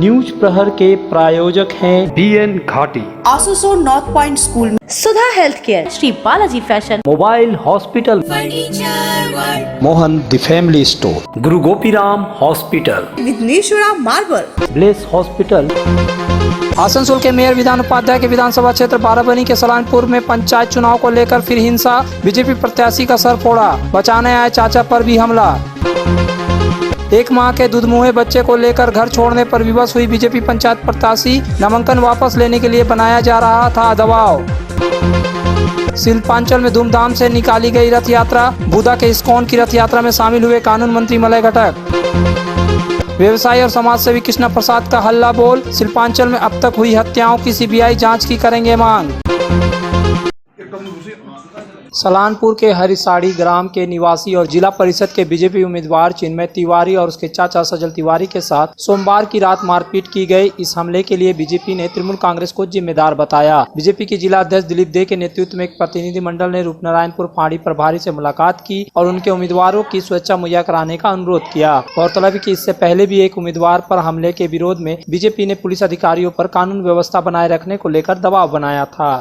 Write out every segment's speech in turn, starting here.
News प्रहर के प्रायोजक हैं BN घाटी, आसोसोल नॉर्थ पॉइंट स्कूल में Sudha health care, Shri Balaji fashion, mobile hospital, Mohan the family store, Guru Gopiram hospital, Vighneshwara marble, Bless hospital. Asansol के मेयर विधान उपाध्याय के विधानसभा क्षेत्र बाराबनी के सलानपुर में पंचायत चुनाव को लेकर फिर हिंसा, बीजेपी प्रत्याशी का सर फोड़ा, बचाने आए चाचा पर भी हमला। एक माह के दुधमुहे बच्चे को लेकर घर छोड़ने पर विवश हुई बीजेपी पंचायत प्रत्याशी, नामांकन वापस लेने के लिए बनाया जा रहा था दबाव। शिल्पांचल में धूमधाम से निकाली गई रथ यात्रा, बुधा के इस्कॉन की रथ यात्रा में शामिल हुए कानून मंत्री मलय घटक। व्यवसायी और समाज सेवी कृष्णा प्रसाद का हल्ला बोल, शिल्पांचल में अब तक हुई हत्याओं की CBI जांच की करेंगे मांग। सलानपुर के हरिसाड़ी ग्राम के निवासी और जिला परिषद के बीजेपी उम्मीदवार चिन्मय तिवारी और उसके चाचा सजल तिवारी के साथ सोमवार की रात मारपीट की गई। इस हमले के लिए बीजेपी ने तृणमूल कांग्रेस को जिम्मेदार बताया। बीजेपी के जिला अध्यक्ष दिलीप दे के नेतृत्व में एक प्रतिनिधिमंडल ने रूपनारायणपुर फाड़ी प्रभारी से मुलाकात की और उनके उम्मीदवारों की सुरक्षा मुहैया कराने का अनुरोध किया। गौरतलब है कि इससे पहले भी एक उम्मीदवार पर हमले के विरोध में बीजेपी ने पुलिस अधिकारियों पर कानून व्यवस्था बनाए रखने को लेकर दबाव बनाया था।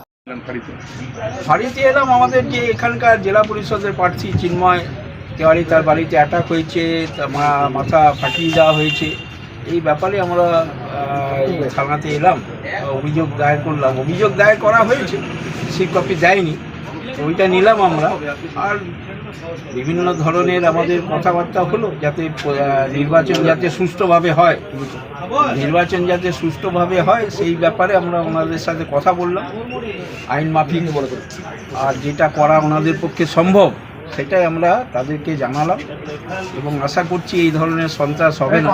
ফাঁড়িতে এলাম আমাদের যে এখানকার জেলা পরিষদের প্রার্থী চিন্ময় তিওয়ারি, তার বাড়িতে অ্যাটাক হয়েছে, মাথা ফাটিয়ে দেওয়া হয়েছে। এই ব্যাপারে আমরা থানাতে এলাম, অভিযোগ দায়ের করলাম। অভিযোগ দায়ের করা হয়েছে, সেই কপি দেয়নি, ওইটা নিলাম আমরা। আর বিভিন্ন ধরনের আমাদের কথাবার্তা হলো যাতে নির্বাচন যাতে সুষ্ঠুভাবে হয়, সেই ব্যাপারে আমরা ওনাদের সাথে কথা বললাম আইন মাফিক, আর যেটা করা ওনাদের পক্ষে সম্ভব সেটাই আমরা তাদেরকে জানালাম এবং আশা করছি এই ধরনের সন্ত্রাস হবে না।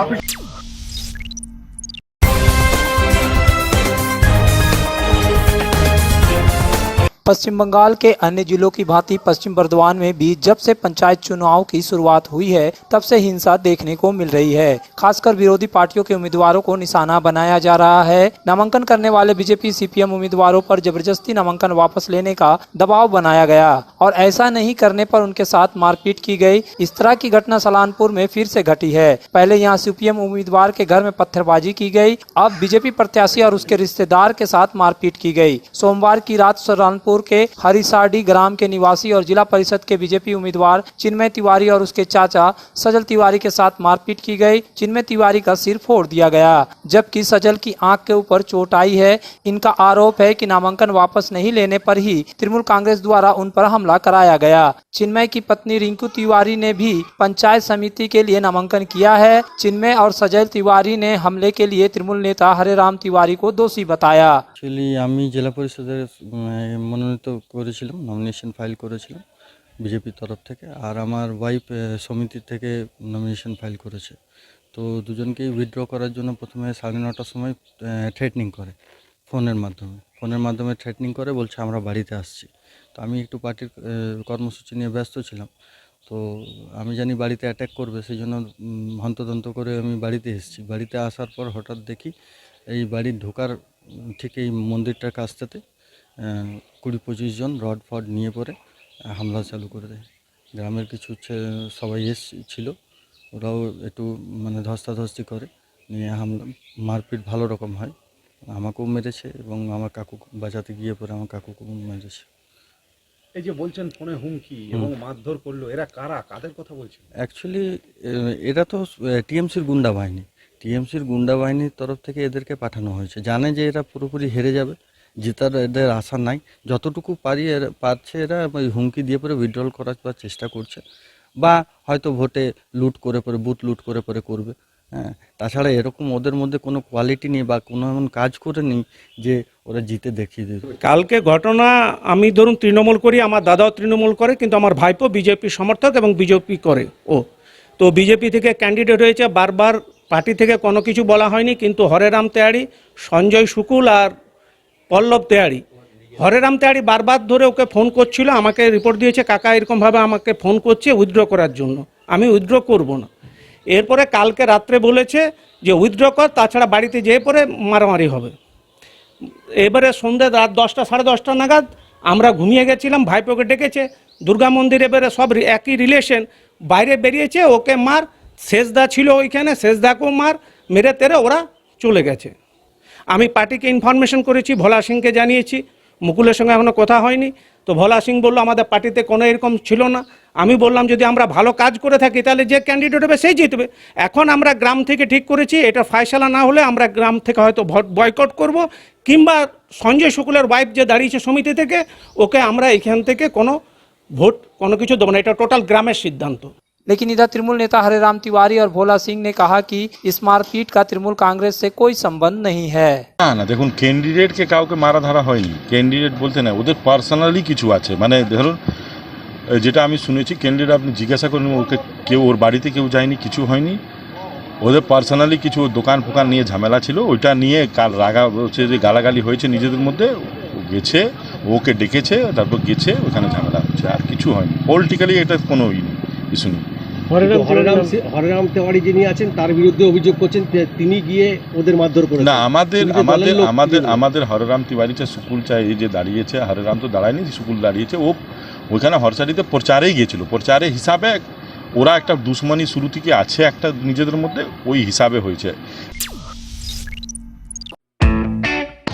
पश्चिम बंगाल के अन्य जिलों की भांति पश्चिम बर्दवान में भी जब से पंचायत चुनाव की शुरुआत हुई है तब से हिंसा देखने को मिल रही है। खासकर विरोधी पार्टियों के उम्मीदवारों को निशाना बनाया जा रहा है। नामांकन करने वाले बीजेपी CPM उम्मीदवारों पर जबरदस्ती नामांकन वापस लेने का दबाव बनाया गया और ऐसा नहीं करने पर उनके साथ मारपीट की गई। इस तरह की घटना सलानपुर में फिर से घटी है। पहले यहाँ CPM उम्मीदवार के घर में पत्थरबाजी की गई, अब बीजेपी प्रत्याशी और उसके रिश्तेदार के साथ मारपीट की गई। सोमवार की रात सलानपुर के हरिसाड़ी ग्राम के निवासी और जिला परिषद के बीजेपी उम्मीदवार चिन्मय तिवारी और उसके चाचा सजल तिवारी के साथ मारपीट की गई। चिन्मय तिवारी का सिर फोड़ दिया गया, जबकि सजल की आंख के ऊपर चोट आई है। इनका आरोप है कि नामांकन वापस नहीं लेने पर ही तृणमूल कांग्रेस द्वारा उन पर हमला कराया गया। चिन्मय की पत्नी रिंकू तिवारी ने भी पंचायत समिति के लिए नामांकन किया है। चिन्मय और सजल तिवारी ने हमले के लिए तृणमूल नेता हरेराम तिवारी को दोषी बताया। जिला परिषद মনোনীত করেছিলাম, নমিনেশন ফাইল করেছিলাম বিজেপির তরফ থেকে, আর আমার ওয়াইফ সমিতি থেকে নমিনেশন ফাইল করেছে। তো দুজনকেই উইথড্র করার জন্য প্রথমে 9:30টার সময় থ্রেটনিং করে, ফোনের মাধ্যমে থ্রেটনিং করে, বলছে আমরা বাড়িতে আসছি। তো আমি একটু পার্টির কর্মসূচি নিয়ে ব্যস্ত ছিলাম। তো আমি জানি বাড়িতে অ্যাটাক করবে, সেই জন্য হন্তদন্ত করে আমি বাড়িতে এসেছি। বাড়িতে আসার পর হঠাৎ দেখি এই বাড়ির ঢোকার ঠিক এই মন্দিরটার কাছটাতে 20-25 জন রড ফড নিয়ে পরে হামলা চালু করে দেয়। গ্রামের কিছু সবাই ছিল, ওরাও একটু মানে ধস্তাধস্তি করে নিয়ে হামলা মারপিট ভালো রকম হয়। আমাকেও মেরেছে এবং আমার কাকু বাঁচাতে গিয়ে পরে আমার কাকুকেও মেরেছে। এই যে বলছেন ফোনে হুমকি এবং মারধর করলো, এরা কারা, কাদের কথা বলছেন? অ্যাকচুয়ালি এরা তো টিএমসির গুন্ডা বাহিনীর তরফ থেকে এদেরকে পাঠানো হয়েছে। জানে যে এরা পুরোপুরি হেরে যাবে, জেতার এদের আশা নাই, যতটুকু পারছে এরা হুমকি দিয়ে পরে উইথড্রল করার চেষ্টা করছে, বা হয়তো ভোটে লুট করে পরে বুথ লুট করে পরে করবে। হ্যাঁ, তাছাড়া এরকম ওদের মধ্যে কোনো কোয়ালিটি নেই বা কোনো এমন কাজ করে নেই যে ওরা জিতে দেখিয়ে দেবে। কালকে ঘটনা, আমি ধরুন তৃণমূল করি, আমার দাদাও তৃণমূল করে, কিন্তু আমার ভাইপো বিজেপি সমর্থক এবং বিজেপি করে। তো বিজেপি থেকে ক্যান্ডিডেট হয়েছে, বারবার পার্টি থেকে কোনো কিছু বলা হয়নি, কিন্তু হরেরাম তেওয়ারি, সঞ্জয় শুকুল আর পল্লব তেওয়ারি, হরেরাম তেওয়ারি বারবার ধরে ওকে ফোন করছিল, আমাকে রিপোর্ট দিয়েছে কাকা এরকমভাবে আমাকে ফোন করছে উইথড্র করার জন্য। আমি উইথড্র করব না। এরপরে কালকে রাত্রে বলেছে যে উইথড্র কর, তাছাড়া বাড়িতে যেয়ে পরে মারামারি হবে। এবারে সন্ধ্যে রাত 10টা 10:30 নাগাদ আমরা ঘুমিয়ে গেছিলাম, ভাইপোকে ডেকেছে দুর্গা মন্দির, এবারে সব একই রিলেশন, বাইরে বেরিয়েছে, ওকে মার, শেষদা ছিল ওইখানে, শেষদাকেও মার, মেরে তেরে ওরা চলে গেছে। আমি পার্টিকে ইনফরমেশন করেছি, ভোলা সিংকে জানিয়েছি, মুকুলের সঙ্গে এখনও কথা হয়নি। তো ভোলা সিং বললো আমাদের পার্টিতে কোনো এরকম ছিল না। আমি বললাম যদি আমরা ভালো কাজ করে থাকি তাহলে যে ক্যান্ডিডেট হবে সেই জিতবে। এখন আমরা গ্রাম থেকে ঠিক করেছি এটা ফায়সালা না হলে আমরা গ্রাম থেকে হয়তো ভোট বয়কট করব, কিংবা সঞ্জয় শুক্লের ওয়াইফ যে দাঁড়িয়েছে সমিতি থেকে ওকে আমরা এখান থেকে কোনো ভোট কোনো কিছু দেবো না। এটা টোটাল গ্রামের সিদ্ধান্ত। लेकिन इधर तृणमूल नेता हरेराम तिवारी और भोला सिंह ने कहा कि इस मारपीट का तृणमूल कांग्रेस से कोई संबंध नहीं है। না না, দেখুন ক্যান্ডিডেটকে কাউকে মারা ধরা হয়নি। ক্যান্ডিডেট বলতে না, ওদের পার্সোনালি কিছু আছে। মানে ধরুন যেটা আমি শুনেছি, ক্যান্ডিডেট আপনি জিজ্ঞাসা করুন, ওকে কেউ ওর বাড়িতে কেউ যায়নি, কিছু হয়নি। ওদের পার্সোনালি কিছু দোকান ফোকান নিয়ে ঝামেলা ছিল, ওইটা নিয়ে কাল রাগা হচ্ছে যে গালাগালি হয়েছে নিজেদের মধ্যে। ও গেছে, ওকে ডেকেছে, তারপর গেছে, ওখানে ঝামেলা হচ্ছে, আর কিছু হয়নি। পলিটিক্যালি এটা কোনো ইস্যু নেই। হরেরাম তেওয়ারি যিনি আছেন তার বিরুদ্ধে অভিযোগ করছেন তিনি গিয়ে ওদের মারধর করেছেন। না, আমাদের হরেরাম তিওয়ারিটা সুকুল চাই এই যে দাঁড়িয়েছে, হরেরাম তো দাঁড়ায়নি, সুকুল দাঁড়িয়েছে। ও ওইখানে হরসারিতে প্রচারেই গিয়েছিল। প্রচারে হিসাবে ওরা একটা দুশ্মনী শুরু থেকে আছে একটা নিজেদের মধ্যে, ওই হিসাবে হয়েছে।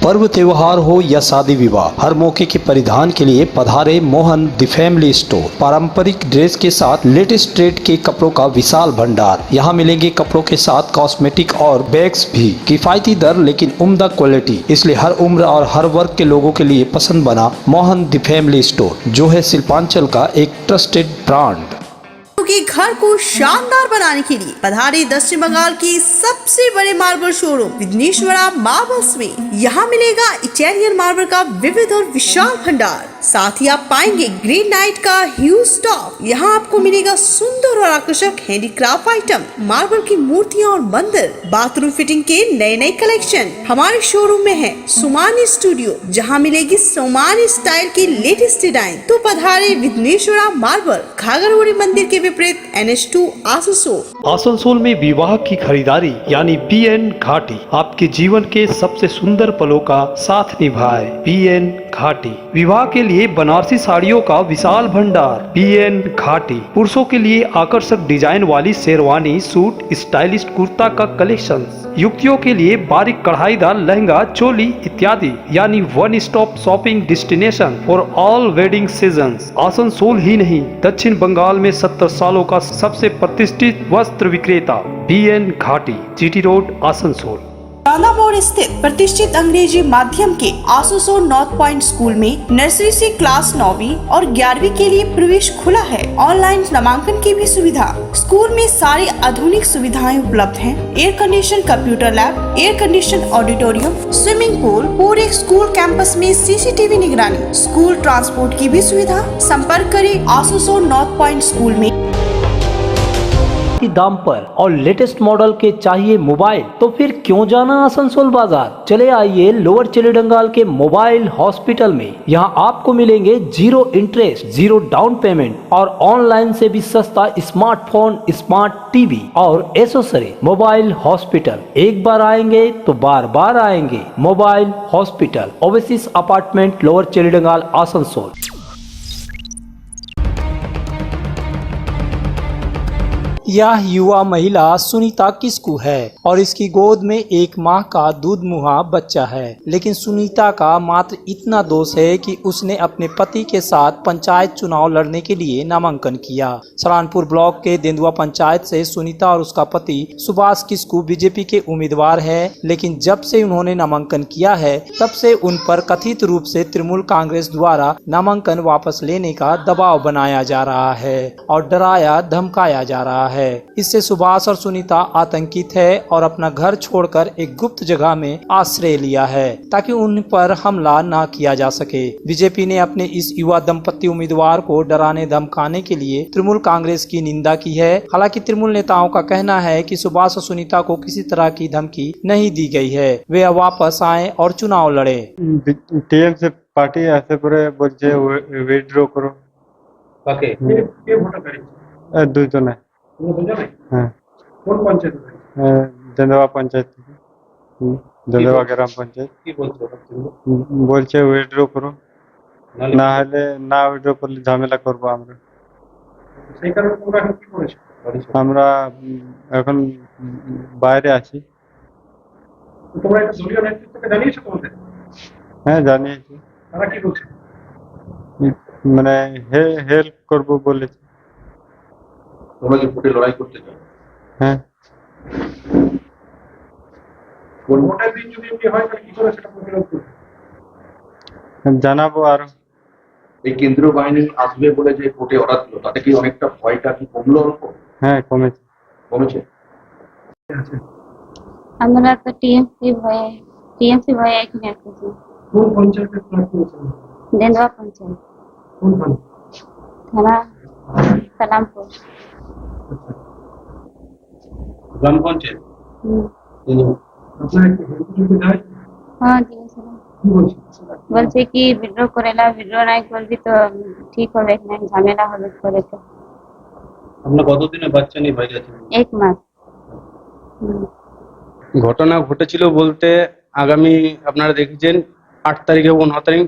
पर्व त्योहार हो या शादी विवाह, हर मौके के परिधान के लिए पधारे मोहन द फैमिली स्टोर। पारंपरिक ड्रेस के साथ लेटेस्ट ट्रेंड के कपड़ों का विशाल भंडार। यहाँ मिलेंगे कपड़ों के साथ कॉस्मेटिक और बैग्स भी। किफायती दर लेकिन उम्दा क्वालिटी, इसलिए हर उम्र और हर वर्ग के लोगों के लिए पसंद बना मोहन द फैमिली स्टोर, जो है शिल्पांचल का एक ट्रस्टेड ब्रांड। के घर को शानदार बनाने के लिए पधारे पश्चिम बंगाल की सबसे बड़े मार्बल शोरूम विघ्नेश्वरा मार्बल्स में। यहाँ मिलेगा इटालियन मार्बल का विविध और विशाल भंडार। साथ ही आप पाएंगे ग्रेनाइट का ह्यूज स्टॉक। यहाँ आपको मिलेगा सुंदर और आकर्षक हैंडीक्राफ्ट आइटम, मार्बल की मूर्तियाँ और मंदिर, बाथरूम फिटिंग के नए नए कलेक्शन। हमारे शोरूम में है सोमानी स्टूडियो, जहाँ मिलेगी सोमानी स्टाइल की लेटेस्ट डिजाइन। तो पधारे विघ्नेश्वरा मार्बल, घाघरबोड़ी मंदिर के विपरीत NH2 आसनसोल। आसनसोल में विवाह की खरीदारी यानी BN घाटी आपके जीवन के सबसे सुंदर पलों का साथ निभाए। BN घाटी विवाह के लिए बनारसी साड़ियों का विशाल भंडार। BN घाटी पुरुषों के लिए आकर्षक डिजाइन वाली शेरवानी, सूट, स्टाइलिश कुर्ता का कलेक्शन, युवतियों के लिए बारीक कढ़ाईदार लहंगा, चोली इत्यादि, यानी one stop shopping destination for all wedding seasons. Asansol ही नहीं, दक्षिण बंगाल में 70 सालों का सबसे प्रतिष्ठित वस्त्र विक्रेता BN घाटी, GT रोड, आसनसोल। चांदा मोड़ स्थित प्रतिष्ठित अंग्रेजी माध्यम के आसनसोल नॉर्थ पॉइंट स्कूल में नर्सरी से क्लास 9वीं और 11वीं के लिए प्रवेश खुला है। ऑनलाइन नामांकन की भी सुविधा। स्कूल में सारी आधुनिक सुविधाएं उपलब्ध हैं। Air condition computer lab, air condition auditorium, swimming pool, पूरे स्कूल कैंपस में CCTV निगरानी, स्कूल ट्रांसपोर्ट की भी सुविधा। संपर्क करें आसनसोल नॉर्थ पॉइंट स्कूल में। दाम पर और लेटेस्ट मॉडल के चाहिए मोबाइल, तो फिर क्यों जाना आसनसोल बाजार। चले आइए लोअर चिलीडंगाल के मोबाइल हॉस्पिटल में। यहाँ आपको मिलेंगे 0 इंटरेस्ट, 0 डाउन पेमेंट और ऑनलाइन से भी सस्ता स्मार्टफोन, स्मार्ट टीवी और एसेसरी। मोबाइल हॉस्पिटल, एक बार आएंगे तो बार बार आएंगे। Mobile hospital, Oasis apartment, lower Chelidangal, Asansol. यह युवा महिला सुनीता किस्कू है और इसकी गोद में 1 माह का दूध मुहा बच्चा है। लेकिन सुनीता का मात्र इतना दोष है कि उसने अपने पति के साथ पंचायत चुनाव लड़ने के लिए नामांकन किया। सरानपुर ब्लॉक के तेंदुआ पंचायत से सुनीता और उसका पति सुभाष किस्कू बीजेपी के उम्मीदवार है। लेकिन जब से उन्होंने नामांकन किया है तब से उन पर कथित रूप से तृणमूल कांग्रेस द्वारा नामांकन वापस लेने का दबाव बनाया जा रहा है और डराया धमकाया जा रहा है। इससे सुभाष और सुनीता आतंकित है और अपना घर छोड़कर एक गुप्त जगह में आश्रय लिया है ताकि उन पर हमला न किया जा सके। बीजेपी ने अपने इस युवा दंपति उम्मीदवार को डराने धमकाने के लिए तृणमूल कांग्रेस की निंदा की है। हालांकि तृणमूल नेताओं का कहना है कि सुभाष और सुनीता को किसी तरह की धमकी नहीं दी गई है, वे अब वापस आए और चुनाव लड़े। টিএমসি পার্টি আসে পরে বলছে উইথড্র করো। কাকে কে ভোট করেছে? দুজনে। হ্যাঁ, কোন পঞ্চায়েত? দেন্দুয়া পঞ্চায়েত থেকে, দেন্দুয়া গ্রাম পঞ্চায়েত। কি বলছো? বলছে উইথড্র করো, না হলে না উইথড্র করলে ঝামেলা করবো আমরা। সেই কারণে তোমরা এখন কি করেছো? আমরা এখন বাইরে আছি। তোমরা দলীয় নেতৃত্বকে জানিয়েছো তোমাদের? হ্যাঁ জানিয়েছি, তারা কি বলছে? মানে হেল্প করবো বলেছে। তোমরা কি ভোটে লড়াই করতে চাও? হ্যাঁ ভোটের দিন যদি এমনি হয় তাহলে কি করে সেটা প্রতিরোধ করবে? জানাবো আরো। এই কেন্দ্রীয় বাহিনী আসবে বলে যে ভোটে অর্ডার দিল, তাতে কি অনেকটা ভয়টা কি কমলো? অল্প হ্যাঁ কমেছে। কমেছে? আমরা তো টিএমসি ভয়ে এখানে আসতেছি। কোন পঞ্চায়েতের প্রার্থী হয়েছে? দেন্দুয়া পঞ্চায়েত, কোন থানা? থানা সালামপুর। গ্রাম পঞ্চায়েত। আপনারা কি হেল্প করতে যায়? हाँ দিয়েছিলাম। কি বলছে? বলছে কি বিদ্রোহ করেলা, বিদ্রোহ নাই করবি তো ঠিক হবে না, ঝামেলা হবে করে তো। আপনার কতদিনে বাচ্চা নিয়ে বাইরে আছেন? 1 মাস। ঘটনা ঘটেছিল বলতে আগামী আপনারা দেখেছেন 8 তারিখে 9 তারিখ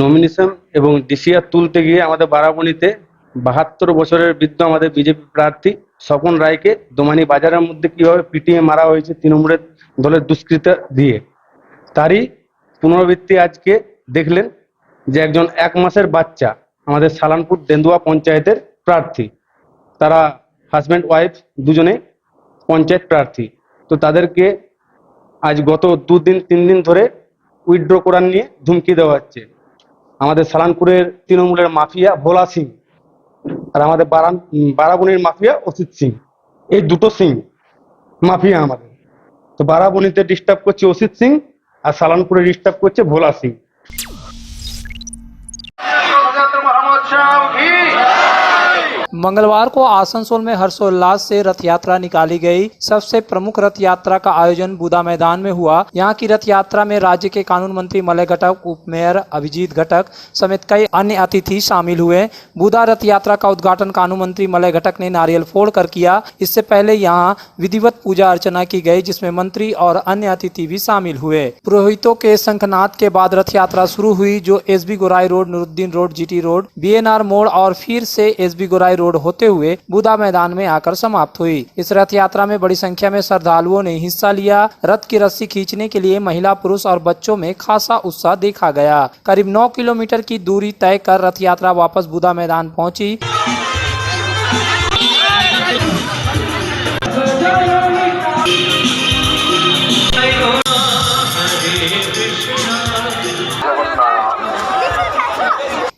নমিনেশন এবং ডিসিআর তুলতে গিয়ে আমাদের বারাবণীতে 72 বছরের বৃদ্ধ আমাদের বিজেপি প্রার্থী স্বপন রায়কে দোমানি বাজারের মধ্যে কিভাবে পিটিয়ে মারা হয়েছে তৃণমূলের দলের দুষ্কৃতা দিয়ে, তারই পুনরাবৃত্তি আজকে দেখলেন যে একজন 1 মাসের বাচ্চা আমাদের সালানপুর দেন্দুয়া পঞ্চায়েতের প্রার্থী, তারা হাজব্যান্ড ওয়াইফ দুজনে পঞ্চায়েত প্রার্থী। তো তাদেরকে আজ গত 2-3 দিন ধরে উইথড্র করার নিয়ে ধুমকি দেওয়া হচ্ছে। আমাদের সালানপুরের তৃণমূলের মাফিয়া ভোলা সিং আর আমাদের বারাবণীর মাফিয়া অসিত সিং, এই দুটো সিং মাফিয়া আমাদের। তো বারাবণীতে ডিস্টার্ব করছে অসিত সিং আর সালানপুরে ডিস্টার্ব করছে ভোলা সিং। मंगलवार को आसनसोल में हर्षोल्लास से रथ यात्रा निकाली गई। सबसे प्रमुख रथ यात्रा का आयोजन बूदा मैदान में हुआ। यहाँ की रथ यात्रा में राज्य के कानून मंत्री मलय घटक, उप मेयर अभिजीत घटक समेत कई अन्य अतिथि शामिल हुए। बूदा रथ यात्रा का उद्घाटन कानून मंत्री मलय घटक ने नारियल फोड़कर किया। इससे पहले यहाँ विधिवत पूजा अर्चना की गई, जिसमें मंत्री और अन्य अतिथि भी शामिल हुए। पुरोहितों के शंखनाद के बाद रथ यात्रा शुरू हुई, जो SB Gorai road, Nooruddin road, GT road, BNR मोड़ और फिर से एसबी गोराई रोड होते हुए बूदा मैदान में आकर समाप्त हुई। इस रथ यात्रा में बड़ी संख्या में श्रद्धालुओं ने हिस्सा लिया। रथ की रस्सी खींचने के लिए महिला, पुरुष और बच्चों में खासा उत्साह देखा गया। करीब 9 किलोमीटर की दूरी तय कर रथ यात्रा वापस बूदा मैदान पहुंची।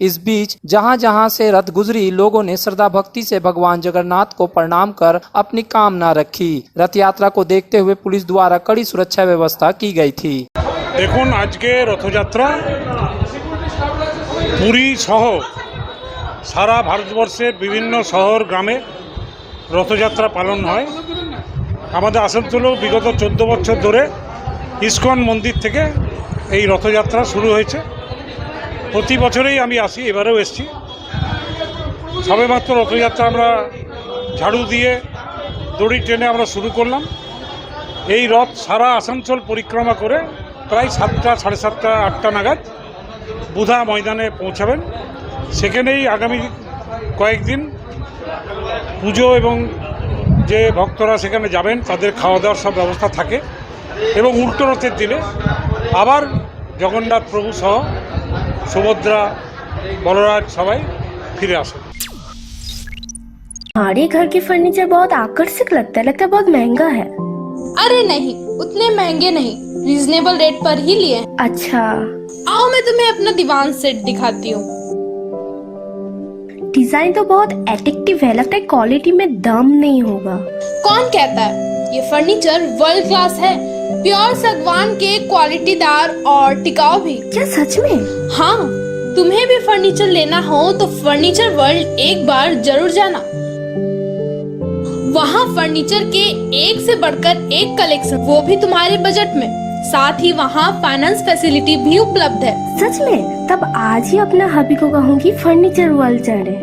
इस बीच जहां जहां से रथ गुजरी, लोगों ने श्रद्धा भक्ति से भगवान जगन्नाथ को प्रणाम कर अपनी कामना रखी। रथ यात्रा को देखते हुए पुलिस द्वारा कड़ी सुरक्षा व्यवस्था की गई थी। দেখুন আজকে রথযাত্রা পুরী সহ সারা ভারতবর্ষের বিভিন্ন শহর গ্রামে রথযাত্রা পালন হয়। আমাদের আসানসোলেও বিগত 14 বছর ধরে ইসকন মন্দির থেকে এই রথযাত্রা শুরু হয়েছে। প্রতি বছরেই আমি আসি, এবারেও এসেছি। সবেমাত্র রথযাত্রা আমরা ঝাড়ু দিয়ে দড়ি টেনে আমরা শুরু করলাম। এই রথ সারা আসানসোল পরিক্রমা করে প্রায় 7টা, সাড়ে 7টা, 8টা নাগাদ বুধা ময়দানে পৌঁছাবেন। সেখানেই আগামী কয়েকদিন পুজো এবং যে ভক্তরা সেখানে যাবেন তাদের খাওয়া দাওয়ার সব ব্যবস্থা থাকে এবং উল্টো রথের দিনে আবার জগন্নাথ প্রভু সহ সুভদ্রা, বলরাজ সবাই ফিরে আসেন। हमारे घर के फर्नीचर बहुत आकर्षक लगता है बहुत महंगा है। अरे नहीं, उतने महंगे नहीं, रीजनेबल रेट पर ही लिए हैं। अच्छा, आओ मैं तुम्हें अपना दीवान सेट दिखाती हूँ। डिजाइन तो बहुत एट्रैक्टिव है, लगता है क्वालिटी में दम नहीं होगा। कौन कहता है? ये फर्नीचर वर्ल्ड क्लास है, प्योर सागवान के, क्वालिटीदार और टिकाऊ भी। क्या सच में? हाँ, तुम्हें भी फर्नीचर लेना हो तो फर्नीचर वर्ल्ड एक बार जरूर जाना। वहाँ फर्नीचर के एक से बढ़कर एक कलेक्शन, वो भी तुम्हारे बजट में। साथ ही वहाँ फाइनेंस फैसिलिटी भी उपलब्ध है। सच में? तब आज ही अपना हबी को कहूँगी फर्नीचर वर्ल्ड चढ़े।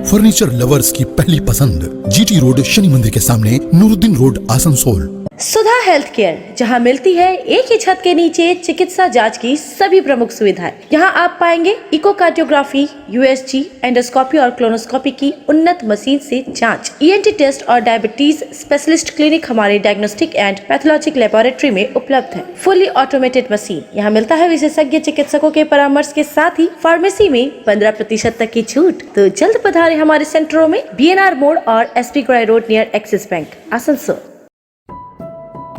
फर्नीचर लवर्स की पहली पसंद, जीटी रोड, शनि मंदिर के सामने, नूरुद्दीन रोड, आसनसोल। सुधा हेल्थ केयर, जहां मिलती है एक ही छत के नीचे चिकित्सा जांच की सभी प्रमुख सुविधाएं। यहां आप पाएंगे इकोकार्डियोग्राफी, यूएसजी, एंडोस्कोपी और क्लोनोस्कोपी की उन्नत मशीन से जांच, ईएनटी टेस्ट और डायबिटीज स्पेशलिस्ट क्लिनिक हमारे डायग्नोस्टिक एंड पैथोलॉजिक लेबोरेटरी में उपलब्ध है। Fully automated machine. यहां मिलता है विशेषज्ञ चिकित्सकों के परामर्श के साथ ही फार्मेसी में 15% तक की छूट। तो जल्द पधारे हमारे सेंटरों में BNR मोड़ और SP Gorai road near Axis bank, Asansol.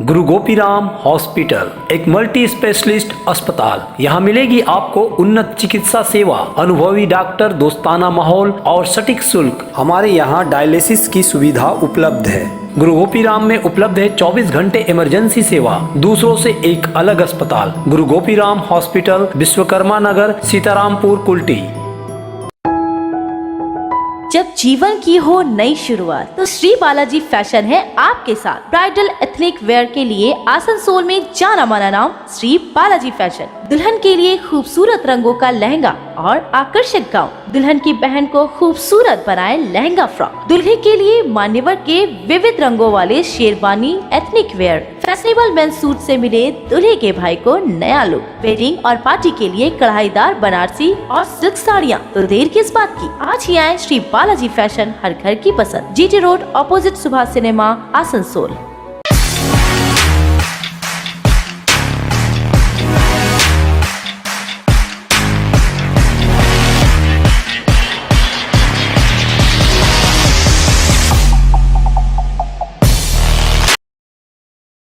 Guru Gopiram hospital एक मल्टी स्पेशलिस्ट अस्पताल। यहाँ मिलेगी आपको उन्नत चिकित्सा सेवा, अनुभवी डॉक्टर, दोस्ताना माहौल और सटीक शुल्क। हमारे यहाँ डायलिसिस की सुविधा उपलब्ध है। गुरु गोपीराम में उपलब्ध है 24 घंटे इमरजेंसी सेवा, दूसरों से एक अलग अस्पताल। गुरु गोपीराम हॉस्पिटल, विश्वकर्मा नगर, सीतारामपुर, कुल्टी। जब जीवन की हो नई शुरुआत तो श्री बालाजी फैशन है आपके साथ। ब्राइडल एथनिक वेयर के लिए आसनसोल में जाना माना नाम श्री बालाजी फैशन। दुल्हन के लिए खूबसूरत रंगों का लहंगा और आकर्षक गाउन, दुल्हन की बहन को खूबसूरत बनाए लहंगा फ्रॉक, दुल्हे के लिए मान्यवर के विविध रंगों वाले sherwani ethnic wear, fashionable men's suit से मिले दूल्हे के भाई को नया लुक, वेडिंग और पार्टी के लिए कढ़ाईदार बनारसी और सिल्क साड़ियाँ। तो देर किस बात की, आज ही आए श्री बालाजी फैशन, हर घर की पसंद, GT road opposite Subhash cinema, Asansol.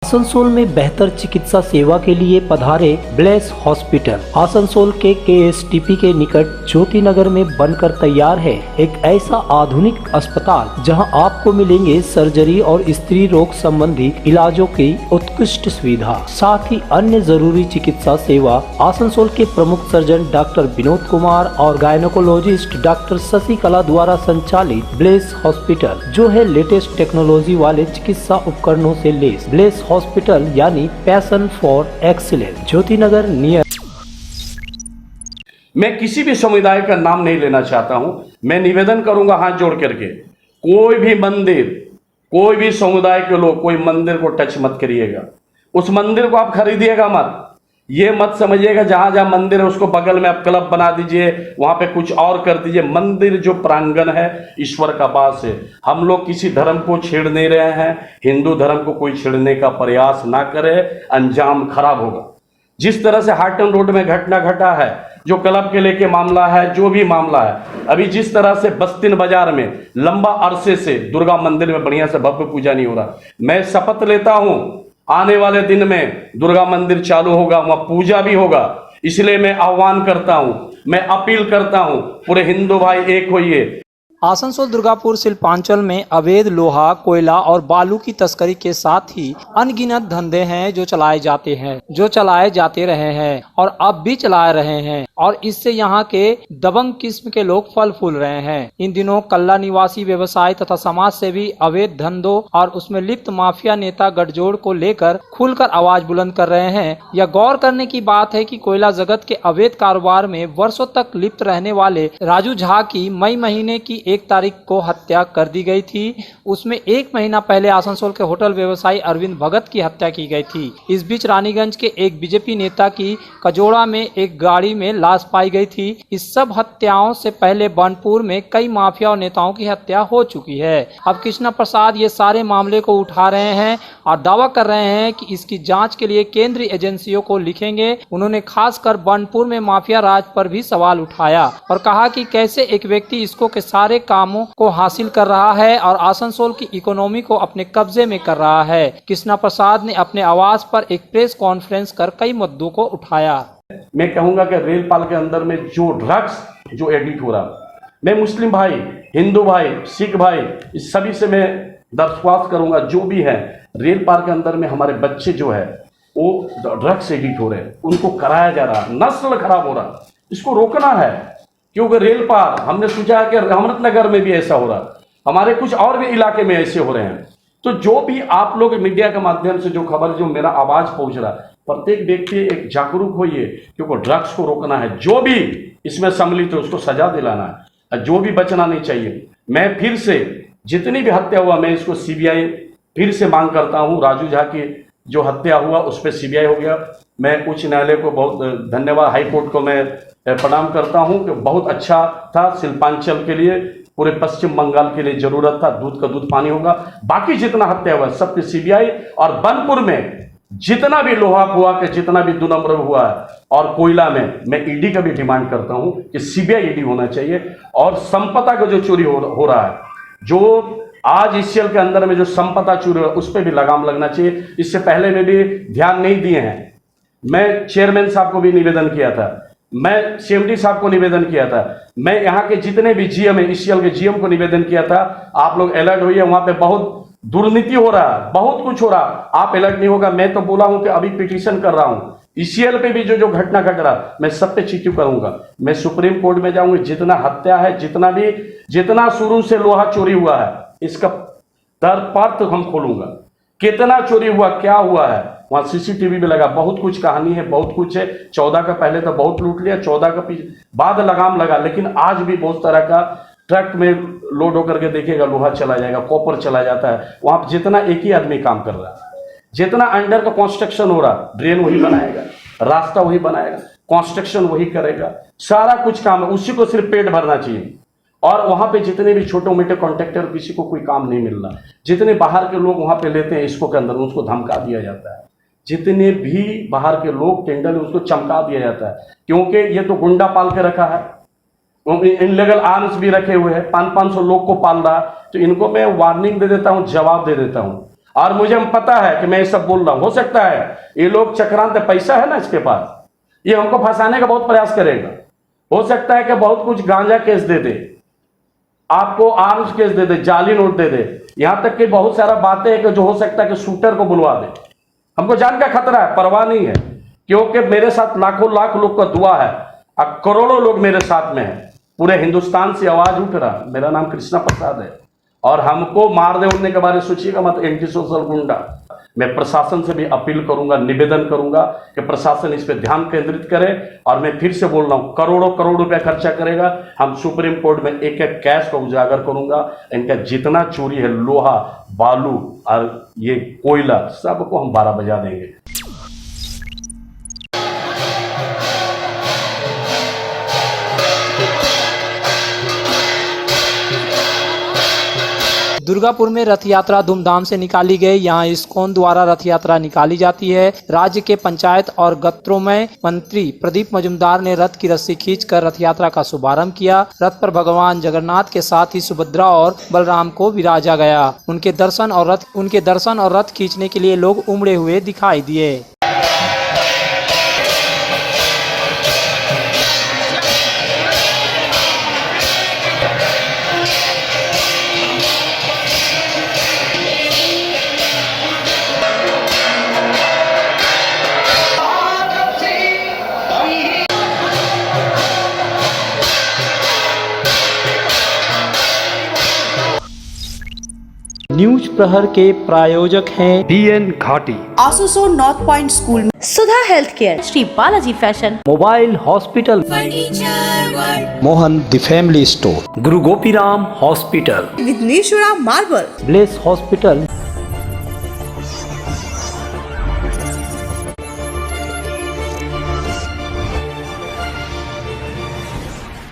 Asansol में बेहतर चिकित्सा सेवा के लिए पधारे ब्लेस हॉस्पिटल। आसनसोल के KSTP के निकट ज्योति नगर में बनकर तैयार है एक ऐसा आधुनिक अस्पताल जहां आपको मिलेंगे सर्जरी और स्त्री रोग संबंधी इलाजों की उत्कृष्ट सुविधा, साथ ही अन्य जरूरी चिकित्सा सेवा। आसनसोल के प्रमुख सर्जन डॉक्टर विनोद कुमार और गायनोकोलॉजिस्ट डॉक्टर शशिकला द्वारा संचालित ब्लेस हॉस्पिटल, जो है लेटेस्ट टेक्नोलॉजी वाले चिकित्सा उपकरणों से लेस। ब्लेस हॉस्पिटल यानी passion for excellence, Jyoti Nagar near. मैं किसी भी समुदाय का नाम नहीं लेना चाहता हूं। मैं निवेदन करूंगा हाथ जोड़ करके, कोई भी मंदिर, कोई भी समुदाय के लोग कोई मंदिर को टच मत करिएगा। उस मंदिर को आप खरीदिएगा मत। ये मत समझिएगा जहां जहां मंदिर है उसको बगल में आप क्लब बना दीजिए, वहां पे कुछ और कर दीजिए। मंदिर जो प्रांगण है ईश्वर का वास है। हम लोग किसी धर्म को छेड़ नहीं रहे हैं। हिंदू धर्म को कोई छेड़ने का प्रयास ना करे, अंजाम खराब होगा। जिस तरह से हाटन रोड में घटना घटा है, जो क्लब के लेके मामला है, जो भी मामला है, अभी जिस तरह से बस्तिन बाजार में लंबा अरसे से दुर्गा मंदिर में बढ़िया से भव्य पूजा नहीं हो रहा, मैं शपथ लेता हूं आने वाले दिन में दुर्गा मंदिर चालू होगा, वहां पूजा भी होगा। इसलिए मैं आह्वान करता हूं, मैं अपील करता हूं, पूरे हिंदू भाई एक होइए। आसनसोल दुर्गापुर शिल्पांचल में अवैध लोहा, कोयला और बालू की तस्करी के साथ ही अनगिनत धंधे हैं जो चलाए जाते रहे हैं और अब भी चला रहे हैं, और इससे यहाँ के दबंग किस्म के लोग फल फूल रहे हैं। इन दिनों कल्ला निवासी व्यवसाय तथा समाज सेवी अवैध धंधों और उसमें लिप्त माफिया नेता गठजोड़ को लेकर खुलकर आवाज बुलंद कर रहे हैं। यह गौर करने की बात है कि कोयला जगत के अवैध कारोबार में वर्षों तक लिप्त रहने वाले राजू झा की मई महीने की 1 तारीख को हत्या कर दी गई थी। उसमें 1 महीना पहले आसनसोल के होटल व्यवसायी अरविंद भगत की हत्या की गई थी। इस बीच रानीगंज के एक बीजेपी नेता की कजोड़ा में एक गाड़ी में लाश पाई गई थी। इस सब हत्याओं से पहले बनपुर में कई माफिया और नेताओं की हत्या हो चुकी है। अब कृष्णा प्रसाद ये सारे मामले को उठा रहे हैं और दावा कर रहे हैं कि इसकी जांच के लिए केंद्रीय एजेंसियों को लिखेंगे। उन्होंने खासकर बनपुर में माफिया राज पर भी सवाल उठाया और कहा कि कैसे एक व्यक्ति इसको के सारे कामों को हासिल कर रहा है और आसनसोल की इकोनॉमी को अपने कब्जे में कर रहा है। कृष्णा प्रसाद ने अपने आवास पर एक प्रेस कॉन्फ्रेंस कर कई मुद्दों को उठाया। मैं कहूंगा कि रेलपाल के अंदर में जो ड्रग्स जो एडिट हो रहा, मैं मुस्लिम भाई, हिंदू भाई, सिख भाई, इस सभी से मैं दरख्वास्त करूंगा, जो भी है रेलपाल के अंदर में हमारे बच्चे जो है वो ड्रग्स एडिट हो रहे हैं, उनको कराया जा रहा, नस्ल खराब हो रहा, इसको रोकना है। क्योंकि रेल पार हमने सोचा है कि अहमदनगर में भी ऐसा हो रहा, हमारे कुछ और भी इलाके में ऐसे हो रहे हैं। तो जो भी आप लोग मीडिया के माध्यम से जो खबर, जो मेरा आवाज पहुंच रहा, प्रत्येक व्यक्ति एक जागरूक होइए, क्योंकि ड्रग्स को रोकना है। जो भी इसमें सम्मिलित है उसको सजा दिलाना है, जो भी बचना नहीं चाहिए। मैं फिर से जितनी भी हत्या हुआ मैं इसको CBI फिर से मांग करता हूँ, राजू झा की जो हत्या हुआ उस पर सीबीआई हो गया। मैं उच्च न्यायालय को बहुत धन्यवाद, हाई कोर्ट को मैं प्रणाम करता हूँ कि बहुत अच्छा था शिल्पांचल के लिए, पूरे पश्चिम बंगाल के लिए जरूरत था, दूध का दूध पानी होगा। बाकी जितना हत्या हुआ सब पे सीबीआई, और बनपुर में जितना भी लोहा हुआ के जितना भी 2 नंबर हुआ है, और कोयला में मैं ईडी का भी डिमांड करता हूं कि सीबीआई ईडी होना चाहिए। और संपदा का जो चोरी हो रहा है, जो आज ईसीएल के अंदर में जो संपदा चोरी हो रहा है उस पर भी लगाम लगना चाहिए। इससे पहले में भी ध्यान नहीं दिए हैं। मैं चेयरमैन साहब को भी निवेदन किया था, मैं सीएमडी साहब को निवेदन किया था, मैं यहाँ के जितने भी जीएम है ईसीएल के जीएम को निवेदन किया था, आप लोग अलर्ट होइए, वहां पे बहुत दुर्नीति हो रहा है, बहुत कुछ हो रहा, आप अलर्ट नहीं होगा। मैं तो बोला हूं कि अभी पिटीशन कर रहा हूं, ईसीएल पे भी जो घटना घट रहा मैं सब पे चिट्ठी करूंगा, मैं सुप्रीम कोर्ट में जाऊंगा। जितना हत्या है, जितना शुरू से लोहा चोरी हुआ है, इसका दरपार हम खोलूंगा, कितना चोरी हुआ, क्या हुआ है, वहां सीसीटीवी भी लगा, बहुत कुछ कहानी है, बहुत कुछ है। 14 का पहले तो बहुत लूट लिया, 14 का बाद लगाम लगा, लेकिन आज भी बहुत तरह का ट्रक में लोड होकर के देखिएगा लोहा चला जाएगा, कॉपर चला जाता है। वहां जितना एक ही आदमी काम कर रहा है, जितना अंडर का कंस्ट्रक्शन हो रहा, ड्रेन वही बनाएगा, रास्ता वही बनाएगा, कंस्ट्रक्शन वही करेगा, सारा कुछ काम है, उसी को सिर्फ पेट भरना चाहिए। और वहां पे जितने भी छोटे मोटे कॉन्ट्रैक्टर, किसी को कोई काम नहीं मिल रहा, जितने बाहर के लोग वहां पे लेते हैं इसको के अंदर, उसको धमका दिया जाता है। जितने भी बाहर के लोग टेंडर उसको चमका दिया जाता है, क्योंकि ये तो गुंडा पाल के रखा है, इनलीगल आर्म्स भी रखे हुए हैं, 500-500 लोग को पाल रहा। तो इनको मैं वार्निंग दे देता हूं, जवाब दे देता हूं, और मुझे पता है कि मैं ये सब बोल रहा हूं। हो सकता है ये लोग चक्रांत, पैसा है ना इसके पास, ये हमको फंसाने का बहुत प्रयास करेगा। हो सकता है कि बहुत कुछ गांजा केस दे दे, आपको आर्म्स केस दे दे, जाली नोट दे दे, यहां तक कि बहुत सारा बातें हैं कि जो हो सकता है कि शूटर को बुलवा दे। हमको जान का खतरा है, परवाह नहीं है, क्योंकि मेरे साथ लाखों लाख लोग का दुआ है, अब करोड़ों लोग मेरे साथ में है, पूरे हिंदुस्तान से आवाज उठ रहा। मेरा नाम कृष्णा प्रसाद है, और हमको मार दे उड़ने के बारे में सोचिएगा मत, एंटी सोशल गुंडा। मैं प्रशासन से भी अपील करूंगा, निवेदन करूंगा कि प्रशासन इस पर ध्यान केंद्रित करे। और मैं फिर से बोल रहा हूं, करोड़ों करोड़ रुपया खर्चा करेगा, हम सुप्रीम कोर्ट में एक एक कैश को उजागर करूंगा। इनका जितना चोरी है, लोहा, बालू और ये कोयला, सबको हम 12 बजा देंगे। दुर्गापुर में रथ यात्रा धूमधाम से निकाली गई। यहाँ इस्कॉन द्वारा रथ यात्रा निकाली जाती है। राज्य के पंचायत और गत्रोमय मंत्री प्रदीप मजूमदार ने रथ की रस्सी खींचकर रथ यात्रा का शुभारंभ किया। रथ पर भगवान जगन्नाथ के साथ ही सुभद्रा और बलराम को विराजा गया। उनके दर्शन और रथ खींचने के लिए लोग उमड़े हुए दिखाई दिए। न्यूज प्रहर के प्रायोजक हैं बीएन घाटी, आसोसो North Point school, Sudha health care, Shri Balaji fashion, mobile hospital, Mohan the family store, Guru Gopiram hospital, Vighneshwara marble, Bless hospital,